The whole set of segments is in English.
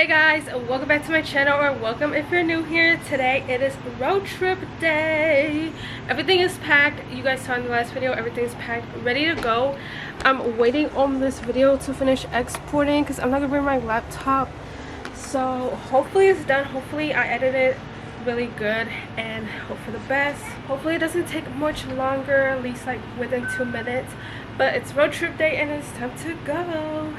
Hey guys, welcome back to my channel, or welcome if you're new here. Today it is road trip day. Everything is packed. You guys saw in the last video, everything's packed, ready to go. I'm waiting on this video to finish exporting because I'm not gonna bring my laptop, so hopefully it's done. Hopefully I edited it really good and hope for the best. Hopefully it doesn't take much longer, at least like within 2 minutes. But it's road trip day and it's time to go.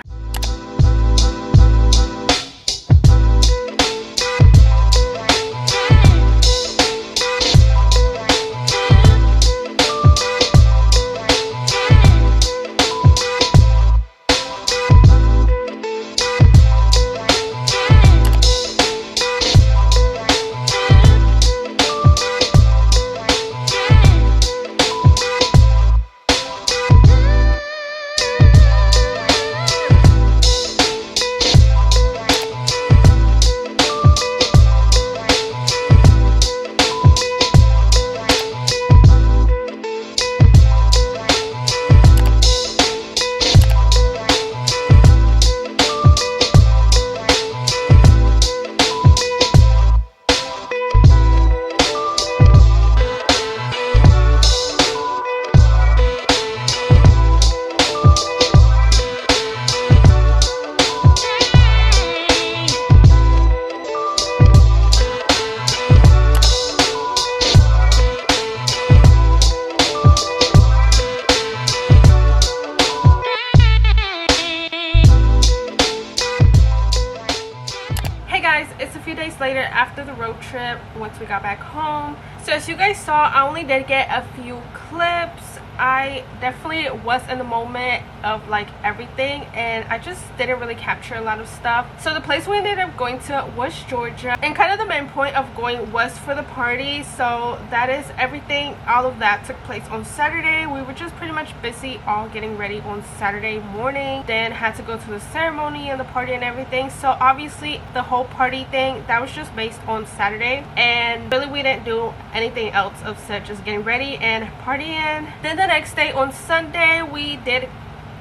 It's a few days later after the road trip once we got back home. So as you guys saw, I only did get a few clips. I definitely was in the moment of like everything, and I just didn't really capture a lot of stuff. So the place we ended up going to was Georgia, and kind of the main point of going was for the party. So that is everything. All of that took place on Saturday. We were just pretty much busy all getting ready on Saturday morning, then had to go to the ceremony and the party and everything. So obviously the whole party thing, that was just based on Saturday, and really we didn't do anything else except just getting ready and partying. Then the next day on Sunday, we did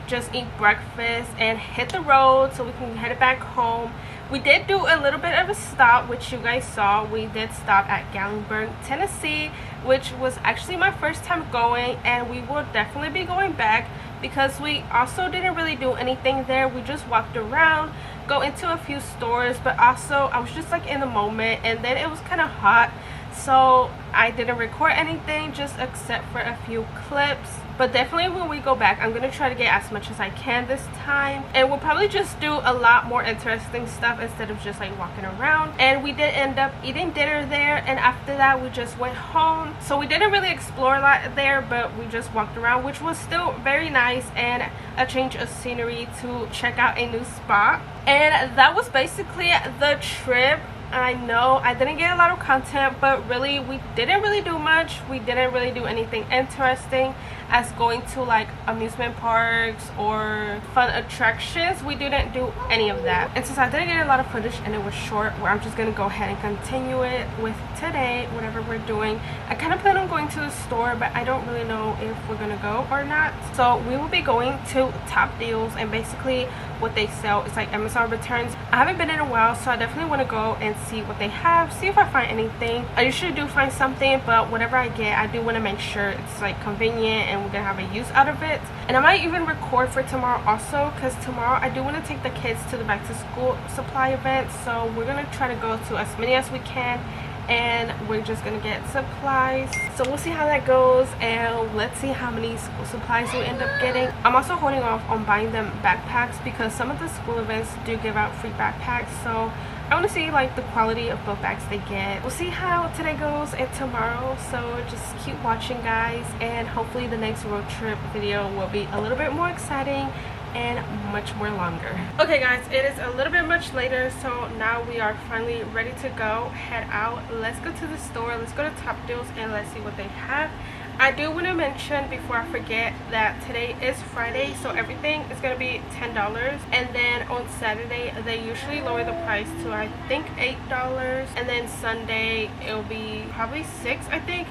just eat breakfast and hit the road so we can head back home. We did do a little bit of a stop, which you guys saw. We did stop at Gallenberg, Tennessee, which was actually my first time going, and we will definitely be going back because we also didn't really do anything there. We just walked around, go into a few stores, but also I was just like in the moment, and then it was kind of hot, so I didn't record anything just except for a few clips. But definitely when we go back, I'm gonna try to get as much as I can this time, and we'll probably just do a lot more interesting stuff instead of just like walking around. And we did end up eating dinner there, and after that we just went home. So we didn't really explore a lot there, but we just walked around, which was still very nice and a change of scenery to check out a new spot. And that was basically the trip. I know I didn't get a lot of content, but really we didn't really do much. We didn't really do anything interesting as going to like amusement parks or fun attractions. We didn't do any of that. And since I didn't get a lot of footage and it was short, where I'm just gonna go ahead and continue it with today, whatever we're doing. I kind of plan on going to the store, but I don't really know if we're gonna go or not. So we will be going to Top Deals, and basically what they sell is like Amazon returns. I haven't been in a while, so I definitely want to go and see what they have, see if I find anything. I usually do find something, but whatever I get, I do want to make sure it's like convenient and we're gonna have a use out of it. And I might even record for tomorrow also, because tomorrow I do want to take the kids to the back to school supply event. So we're gonna try to go to as many as we can, and we're just gonna get supplies. So we'll see how that goes, and let's see how many school supplies we end up getting. I'm also holding off on buying them backpacks because some of the school events do give out free backpacks, so I want to see like the quality of both bags they get. We'll see how today goes and tomorrow, so just keep watching guys, and hopefully the next road trip video will be a little bit more exciting and much more longer. Okay guys, it is a little bit much later, so now we are finally ready to go head out. Let's go to the store, let's go to Top Deals, and let's see what they have. I do want to mention before I forget that today is Friday, so everything is going to be $10, and then on Saturday they usually lower the price to I think $8, and then Sunday it'll be probably $6, I think.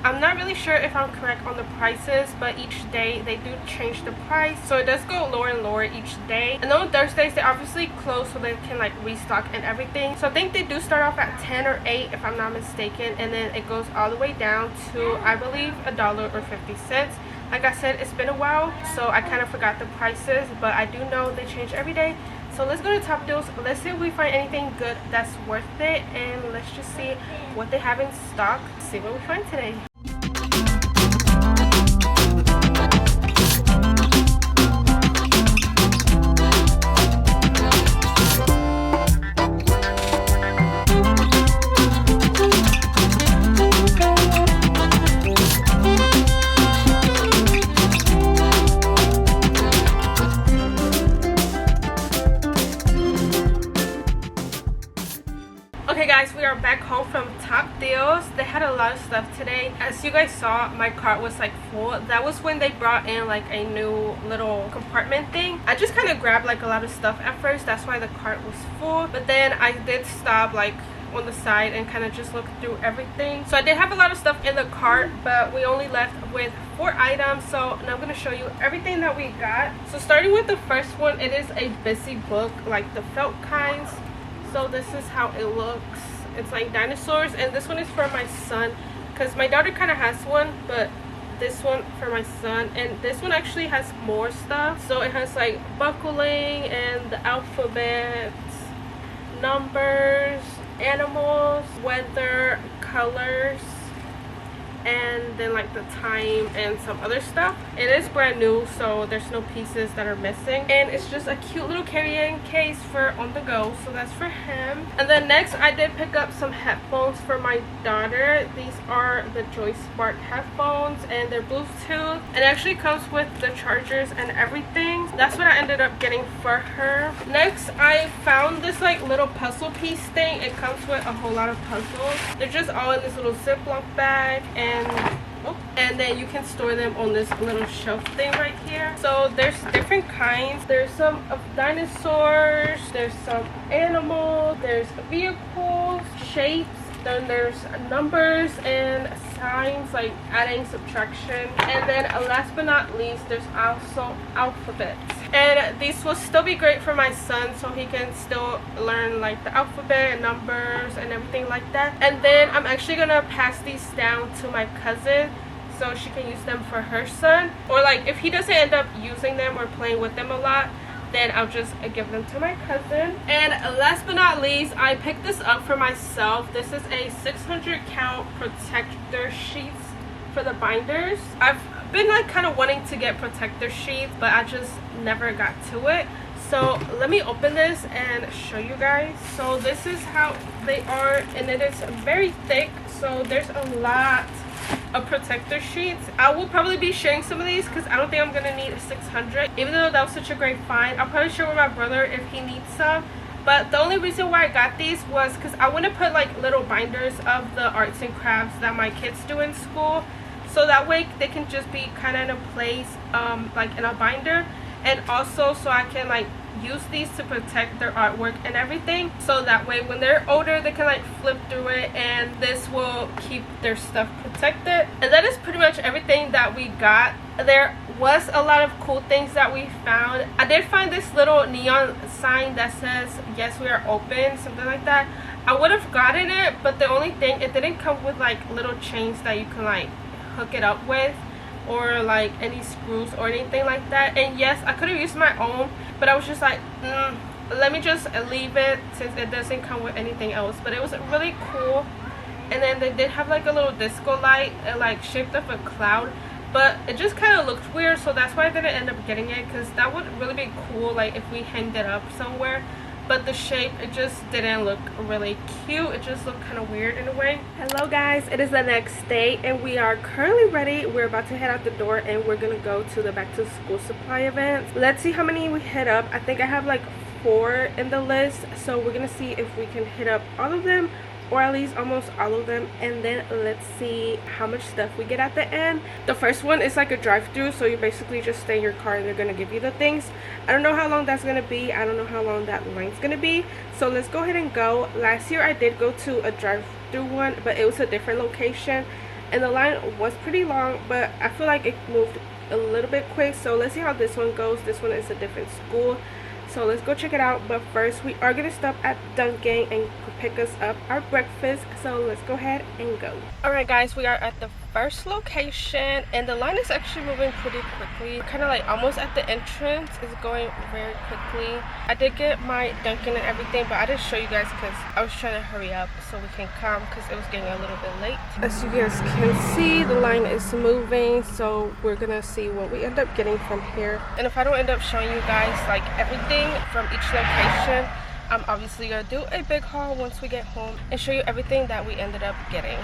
I'm not really sure if I'm correct on the prices, but each day they do change the price, so it does go lower and lower each day. And on Thursdays they obviously close so they can like restock and everything. So I think they do start off at 10 or 8 if I'm not mistaken, and then it goes all the way down to I believe $1.50. Like I said, it's been a while, so I kind of forgot the prices, but I do know they change every day. So let's go to Top Deals. Let's see if we find anything good that's worth it, and let's just see what they have in stock. See what we find today. Okay guys, we are back home from Top Deals. They had a lot of stuff today. As you guys saw, my cart was like full. That was when they brought in like a new little compartment thing. I just kind of grabbed like a lot of stuff at first. That's why the cart was full. But then I did stop like on the side and kind of just look through everything. So I did have a lot of stuff in the cart, but we only left with 4 items. So now I'm going to show you everything that we got. So starting with the first one, it is a Busy book, like the felt kinds. So this is how it looks. It's like dinosaurs, and this one is for my son because my daughter kind of has one, but this one for my son. And this one actually has more stuff. So it has like buckling and the alphabet, numbers, animals, weather, colors, and then like the time and some other stuff. It is brand new, so there's no pieces that are missing, and it's just a cute little carrying case for on the go. So that's for him. And then next I did pick up some headphones for my daughter. These are the Joy Smart headphones, and they're Bluetooth, and it actually comes with the chargers and everything. That's what I ended up getting for her. Next I found this like little puzzle piece thing. It comes with a whole lot of puzzles. They're just all in this little Ziploc bag, and then you can store them on this little shelf thing right here. So there's different kinds. There's some of dinosaurs, there's some animals, there's vehicles, shapes, then there's numbers and signs like adding, subtraction, and then last but not least there's also alphabets. And these will still be great for my son, so he can still learn like the alphabet and numbers and everything like that. And then I'm actually gonna pass these down to my cousin so she can use them for her son, or like if he doesn't end up using them or playing with them a lot, then I'll just give them to my cousin. And last but not least, I picked this up for myself. This is a 600 count protector sheets for the binders. I've been like kind of wanting to get protector sheets, but I just never got to it. So let me open this and show you guys. So this is how they are, and it is very thick, so there's a lot of protector sheets. I will probably be sharing some of these because I don't think I'm gonna need 600, even though that was such a great find. I'll probably share with my brother if he needs some. But the only reason why I got these was because I want to put like little binders of the arts and crafts that my kids do in school, so that way they can just be kind of in a place like in a binder, and also so I can like use these to protect their artwork and everything, so that way when they're older they can like flip through it, and this will keep their stuff protected. And that is pretty much everything that we got. There was a lot of cool things that we found. I did find this little neon sign that says yes we are open, something like that. I would have gotten it, but the only thing, it didn't come with like little chains that you can like hook it up with, or like any screws or anything like that. And yes, I could have used my own, but I was just like let me just leave it since it doesn't come with anything else. But it was really cool. And then they did have like a little disco light, like shaped of a cloud, but it just kind of looked weird, so that's why I didn't end up getting it, because that would really be cool like if we hanged it up somewhere. But the shape, it just didn't look really cute. It just looked kind of weird in a way. Hello guys, it is the next day and we are currently ready. We're about to head out the door and we're gonna go to the back to school supply events. Let's see how many we hit up. I think I have like 4 in the list, so we're gonna see if we can hit up all of them, or at least almost all of them, and then let's see how much stuff we get at the end. The first one is like a drive-through, so you basically just stay in your car and they're gonna give you the things. I don't know how long that's gonna be. I don't know how long that line's gonna be, so let's go ahead and go. Last year I did go to a drive-through one, but it was a different location, and the line was pretty long, but I feel like it moved a little bit quick. So let's see how this one goes. This one is a different school, so let's go check it out. But first, we are gonna stop at Dunkin' and pick us up our breakfast, so let's go ahead and go. All right guys, we are at the first location, and the line is actually moving pretty quickly, kind of like almost at the entrance. It's going very quickly. I did get my Dunkin' and everything, but I didn't show you guys because I was trying to hurry up so we can come, because it was getting a little bit late. As you guys can see, the line is moving, so we're gonna see what we end up getting from here. And if I don't end up showing you guys like everything from each location, I'm obviously gonna do a big haul once we get home and show you everything that we ended up getting.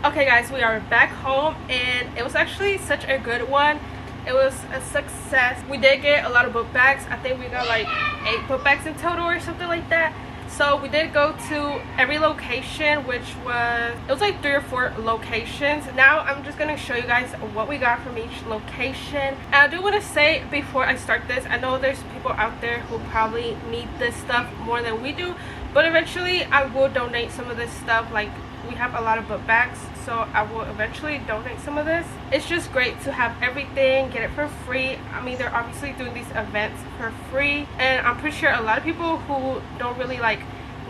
Okay guys, we are back home, and it was actually such a good one. It was a success. We did get a lot of book bags. I think we got like 8 book bags in total or something like that. So we did go to every location, which was, it was like 3 or 4 locations. Now I'm just gonna show you guys what we got from each location. And I do want to say before I start this, I know there's people out there who probably need this stuff more than we do, but eventually I will donate some of this stuff. Like, we have a lot of book bags, so I will eventually donate some of this. It's just great to have everything, get it for free. I mean, they're obviously doing these events for free, and I'm pretty sure a lot of people who don't really like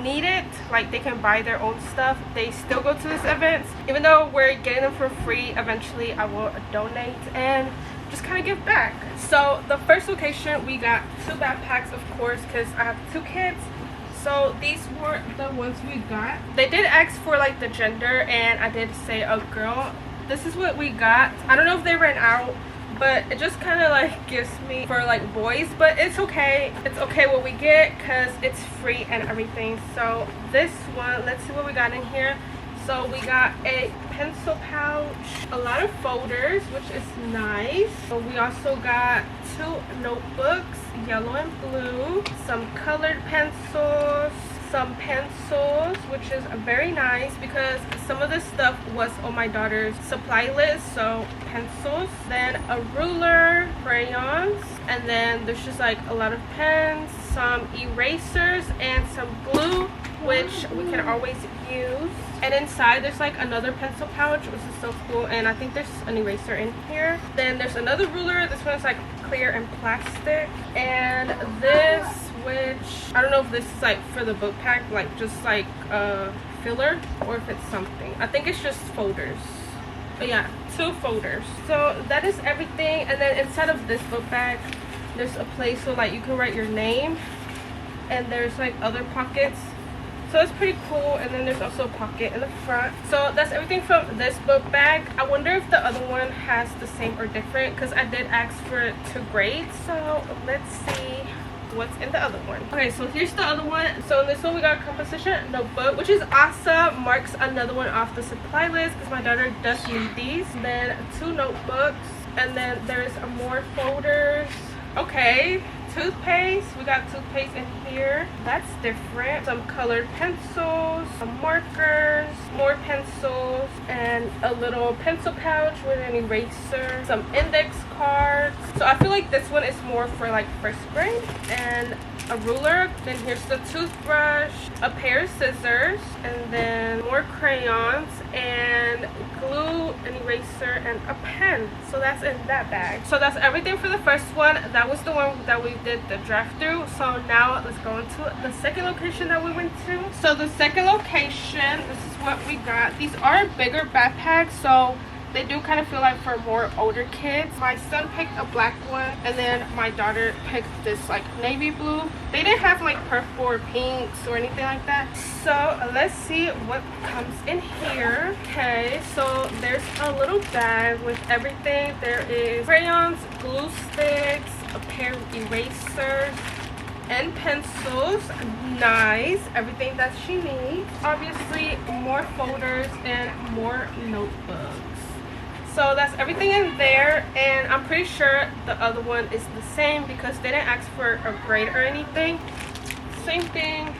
need it, like they can buy their own stuff, they still go to these events. Even though we're getting them for free, eventually I will donate and just kind of give back. So the first location, we got 2 backpacks, of course, because I have 2 kids. So these were the ones we got. They did ask for like the gender, and I did say a girl. This is what we got. I don't know if they ran out, but it just kind of like gives me for like boys, but it's okay. It's okay what we get because it's free and everything. So this one, let's see what we got in here. So we got a pencil pouch, a lot of folders, which is nice. So we also got 2 notebooks, yellow and blue, some colored pencils, some pencils, which is very nice because some of this stuff was on my daughter's supply list. So pencils, then a ruler, crayons, and then there's just like a lot of pens, some erasers, and some glue, which we can always use. And inside there's like another pencil pouch, which is so cool, and I think there's an eraser in here. Then there's another ruler. This one is like clear and plastic. And this, which I don't know if this is like for the book pack, like just like a filler, or if it's something. I think it's just folders. But yeah, 2 folders. So that is everything. And then inside of this book bag, there's a place where like you can write your name, and there's like other pockets. So it's pretty cool. And then there's also a pocket in the front. So that's everything from this book bag. I wonder if the other one has the same or different, because I did ask for it to grade. So let's see what's in the other one. Okay, so here's the other one. So in this one we got a composition notebook, which is awesome. Marks another one off the supply list because my daughter does need these. Then 2 notebooks, and then there's more folders. Okay, toothpaste. We got toothpaste in here. That's different. Some colored pencils, some markers, more pencils, and a little pencil pouch with an eraser, some index cards. So I feel like this one is more for like first grade. And a ruler. Then here's the toothbrush, a pair of scissors, and then more crayons, and glue, an eraser, and a pen. So that's in that bag. So that's everything for the first one. That was the one that we did the drive through. So now let's go into the second location that we went to. So the second location, this is what we got. These are bigger backpacks, so they do kind of feel like for more older kids. My son picked a black one, and then my daughter picked this like navy blue. They didn't have like purple or pinks or anything like that. So let's see what comes in here. Okay, so there's a little bag with everything. There is crayons, glue sticks, a pair of erasers, and pencils. Nice, everything that she needs. Obviously more folders and more notebooks. So that's everything in there, and I'm pretty sure the other one is the same because they didn't ask for a grade or anything. Same thing.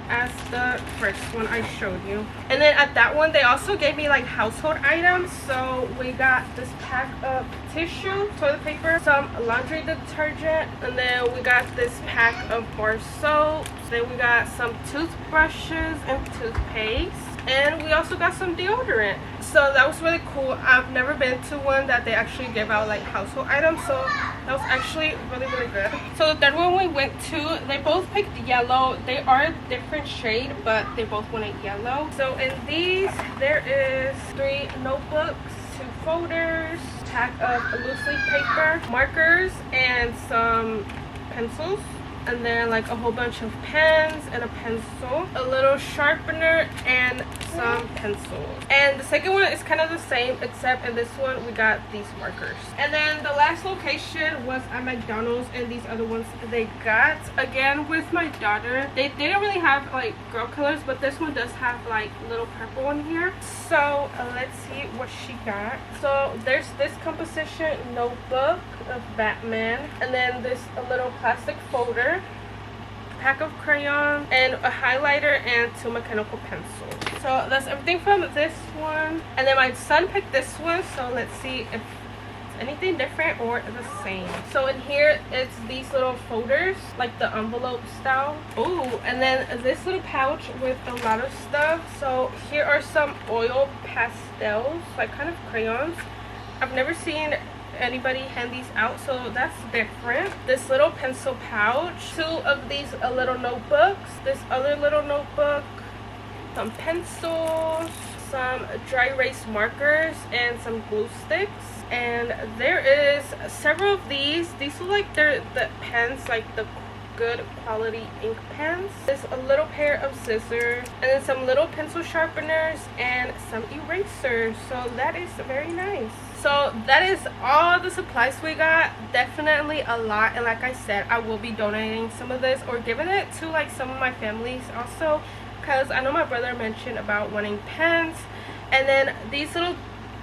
as the first one I showed you. And then at that one they also gave me like household items. So we got this pack of tissue, toilet paper, some laundry detergent, and then we got this pack of bar soaps. Then we got some toothbrushes and toothpaste, and we also got some deodorant. So that was really cool. I've never been to one that they actually give out like household items, so that was actually really good. So the third one we went to, they both picked yellow. They are a different shade, but they both wanted yellow. So in these there is 3 notebooks, 2 folders, pack of loose leaf paper, markers, and some pencils, and then like a whole bunch of pens and a pencil, a little sharpener, and some pencils. And the second one is kind of the same, except in this one we got these markers. And then the last location was at McDonald's, and these other ones they got again with my daughter. They didn't really have like girl colors, but this one does have like little purple in here. So let's see what she got. So there's this composition notebook of Batman, and then this a little plastic folder, pack of crayons, and a highlighter, and 2 mechanical pencils. So that's everything from this one. And then my son picked this one, so let's see if it's anything different or the same. So in here it's these little folders, like the envelope style. Oh, and then this little pouch with a lot of stuff. So here are some oil pastels, like kind of crayons. I've never seen anybody hand these out, so that's different. This little pencil pouch, 2 of these little notebooks, this other little notebook, some pencils, some dry erase markers, and some glue sticks. And there is several of these look like they're the pens, like the good quality ink pens. There's a little pair of scissors, and then some little pencil sharpeners, and some erasers. So that is very nice. So that is all the supplies we got. Definitely a lot, and like I said, I will be donating some of this or giving it to like some of my families also, because I know my brother mentioned about wanting pens. And then these little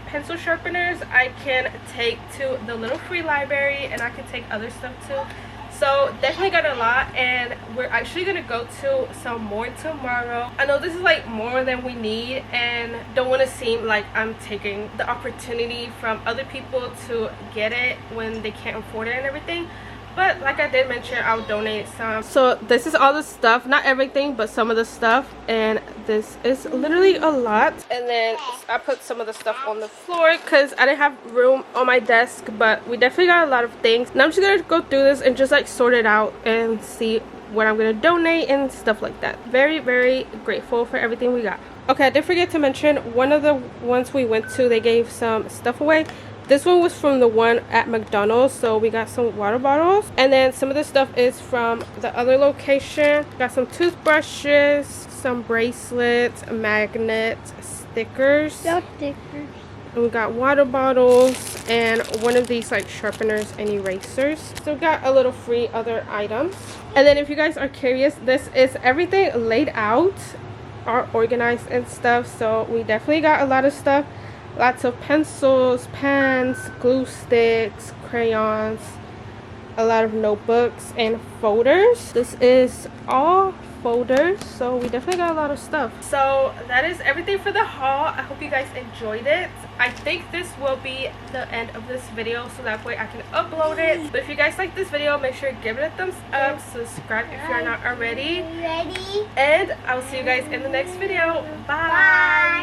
pencil sharpeners I can take to the little free library, and I can take other stuff too. So definitely got a lot, and we're actually gonna go to some more tomorrow. I know this is like more than we need, and don't want to seem like I'm taking the opportunity from other people to get it when they can't afford it and everything. But like I did mention, I'll donate some. So this is all the stuff, not everything, but some of the stuff, and this is literally a lot. And then I put some of the stuff on the floor because I didn't have room on my desk, but we definitely got a lot of things. And I'm just gonna go through this and just like sort it out and see what I'm gonna donate and stuff like that. Very grateful for everything we got. Okay, I did forget to mention, one of the ones we went to, they gave some stuff away. This one was from the one at McDonald's, so we got some water bottles. And then some of the stuff is from the other location. Got some toothbrushes, some bracelets, magnets, stickers. No stickers. And we got water bottles and one of these like sharpeners and erasers. So we got a little free other items. And then if you guys are curious, this is everything laid out, are organized and stuff. So we definitely got a lot of stuff. Lots of pencils, pens, glue sticks, crayons, a lot of notebooks and folders. This is all folders, so we definitely got a lot of stuff. So that is everything for the haul. I hope you guys enjoyed it. I think this will be the end of this video, so that way I can upload it. But if you guys like this video, make sure to give it a thumbs up, subscribe if you're not already, and I'll see you guys in the next video. Bye.